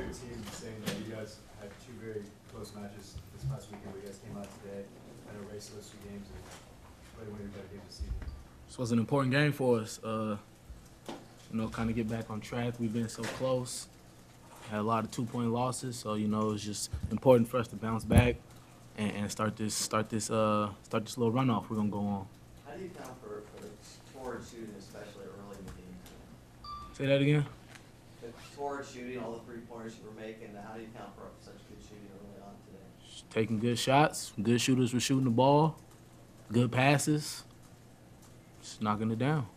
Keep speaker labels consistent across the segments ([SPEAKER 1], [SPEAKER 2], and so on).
[SPEAKER 1] your team saying that you guys had two very close matches this past weekend where you guys came out today and a race those two games and played one of your better games this season.
[SPEAKER 2] This was an important game for us. Kind of get back on track. We've been so close. Had a lot of 2-point losses, so it's just important for us to bounce back and start this little runoff we're gonna go on.
[SPEAKER 3] How do you account for the forward shooting, especially early in the game?
[SPEAKER 2] Say that again.
[SPEAKER 3] The forward shooting, all the 3-pointers you were making, how do you account for such good shooting early on today?
[SPEAKER 2] Just taking good shots. Good shooters were shooting the ball. Good passes. Just knocking it down.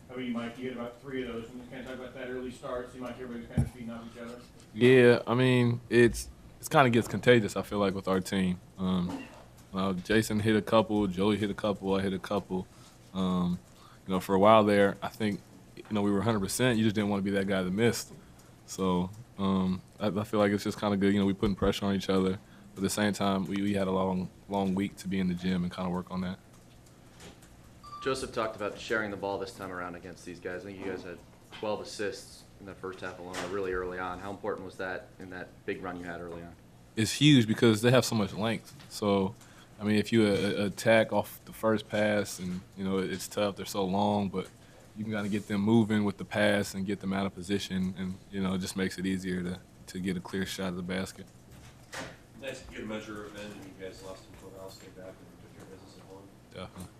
[SPEAKER 4] How about you, Mike? You had about 3 of those. And you kind of talk about that early start. Seemed like everybody's kind of feeding off each other.
[SPEAKER 5] Yeah, I mean, it's kind of gets contagious, I feel like, with our team. Jason hit a couple, Joey hit a couple, I hit a couple. For a while there, I think, we were 100%. You just didn't want to be that guy that missed. So I feel like it's just kind of good. We putting pressure on each other. But at the same time, we had a long week to be in the gym and kind of work on that.
[SPEAKER 6] Joseph talked about sharing the ball this time around against these guys. I think you guys had 12 assists in that first half alone, really early on. How important was that in that big run you had early on?
[SPEAKER 5] It's huge because they have so much length. So, I mean, if you attack off the first pass and, it's tough, they're so long, but you can kind of get them moving with the pass and get them out of position, and, it just makes it easier to get a clear shot of the basket.
[SPEAKER 7] Nice to get a measure of revenge when you guys lost to Ohio State back and took care of business at home.
[SPEAKER 5] Definitely.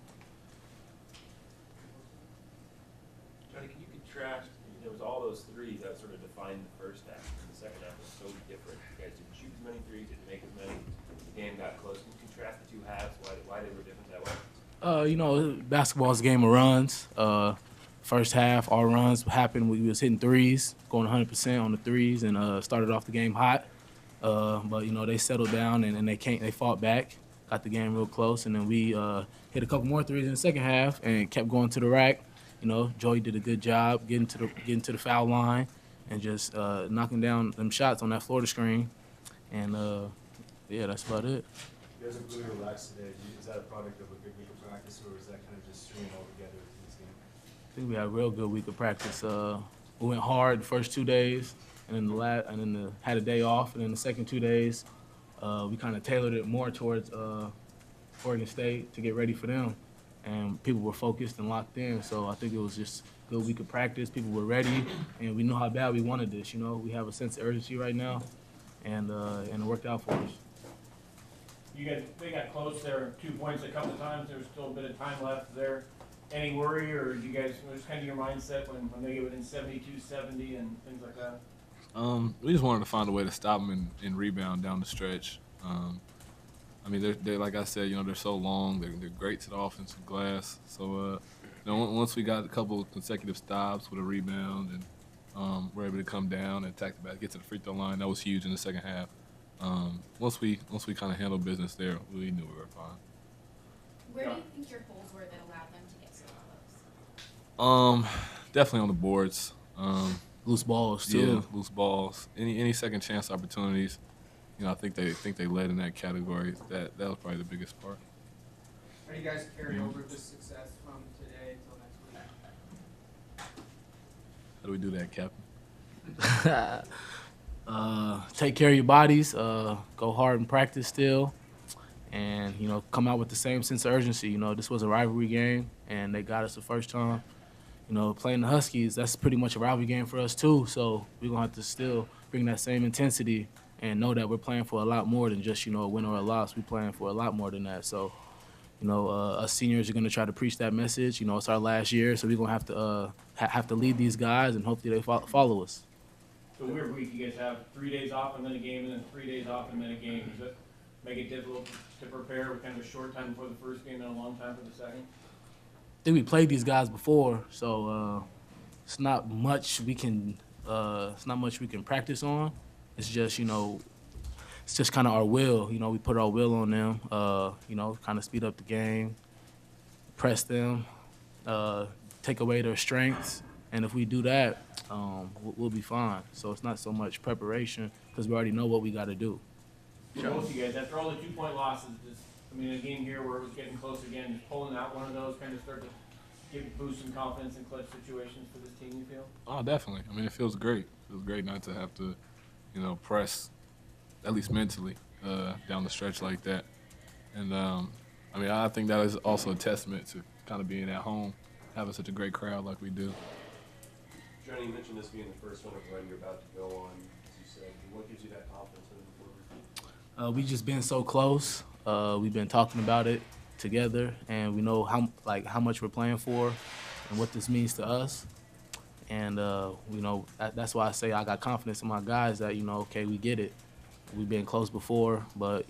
[SPEAKER 7] Johnny, can you contrast, there was all those threes that sort of defined the first half, and the second half was so different. You guys didn't shoot as many threes, didn't make as many, the game got close. Can you contrast the two halves, why they were different that way?
[SPEAKER 2] Basketball's a game of runs. First half, our runs happened. We was hitting threes, going 100% on the threes, and started off the game hot. But they settled down and they fought back, got the game real close, and then we hit a couple more threes in the second half and kept going to the rack. Joey did a good job getting to the foul line and just knocking down them shots on that Florida screen. And that's about it.
[SPEAKER 1] You guys are really relaxed today. Is that a product of a good week of practice, or is that kind of just stringing all together in this game?
[SPEAKER 2] I think we had a real good week of practice. We went hard the first 2 days, and then had a day off, and then the second 2 days, we kind of tailored it more towards Oregon State to get ready for them, and people were focused and locked in. So I think it was just a good week of practice. People were ready, and we knew how bad we wanted this. We have a sense of urgency right now, and it worked out for us.
[SPEAKER 4] They got close there, 2 points a couple of times. There was still a bit of time left there. Any worry, or you guys, what was kind of your mindset when they get within 72-70 and things like that?
[SPEAKER 5] We just wanted to find a way to stop them and rebound down the stretch. I mean, they're like I said, they're so long. They're great to the offensive glass. So, once we got a couple of consecutive stops with a rebound and we're able to come down and attack the back, get to the free throw line, that was huge in the second half. Once we kind of handled business there, we knew we were fine.
[SPEAKER 8] Where do you think your holes were that allowed them to get so close?
[SPEAKER 5] Definitely on the boards.
[SPEAKER 2] Loose balls too.
[SPEAKER 5] Yeah, loose balls. Any second chance opportunities. I think they led in that category. That was probably the biggest part.
[SPEAKER 9] How do you guys carry over this success from today until next week?
[SPEAKER 5] How do we do that, Captain?
[SPEAKER 2] Take care of your bodies. Go hard in practice still, and come out with the same sense of urgency. This was a rivalry game, and they got us the first time. Playing the Huskies, that's pretty much a rivalry game for us too. So we're gonna have to still bring that same intensity and know that we're playing for a lot more than just a win or a loss. We're playing for a lot more than that. So, us seniors are gonna try to preach that message. It's our last year, so we're gonna have to lead these guys, and hopefully they follow us.
[SPEAKER 4] So weird week. You guys have 3 days off and then a game, and then 3 days off and then a game. Does that make it difficult to prepare with kind of a short time before the first game and a long time for the second?
[SPEAKER 2] I think we played these guys before, so it's not much we can practice on. It's just it's just kind of our will. We put our will on them. Kind of speed up the game, press them, take away their strengths, and if we do that, we'll be fine. So it's not so much preparation because we already know what we got to do.
[SPEAKER 4] For both of you guys, after all the 2-point losses, a game here where it was getting close again, just pulling out one of those kind of start to boost some confidence in clutch situations for this team, you feel?
[SPEAKER 5] Oh, definitely. It feels great. It feels great not to have to press, at least mentally, down the stretch like that. And I think that is also a testament to kind of being at home, having such a great crowd like we do.
[SPEAKER 7] Johnny, you mentioned this being the first one of the run you're about to go on, as you said. What gives you that confidence moving forward?
[SPEAKER 2] We just been so close. We've been talking about it together, and we know how much we're playing for and what this means to us. And that's why I say I got confidence in my guys that okay, we get it. We've been close before, but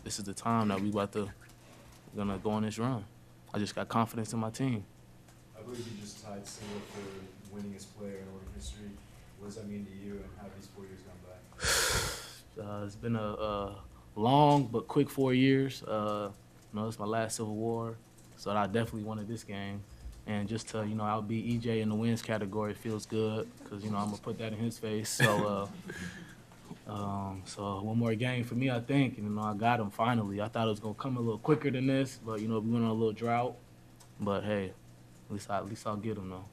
[SPEAKER 2] this is the time that we're gonna go on this run. I just got confidence in my team.
[SPEAKER 1] I believe you just tied single for winningest player in order history. What does that mean to you, and how have these 4 years gone by?
[SPEAKER 2] It's been a long but quick 4 years. It's my last Civil War, so I definitely wanted this game. And just to, outbeat EJ in the wins category feels good because, I'm going to put that in his face. So, so one more game for me, I think. And, I got him finally. I thought it was going to come a little quicker than this, but, we went on a little drought. But, hey, at least I'll get him, though.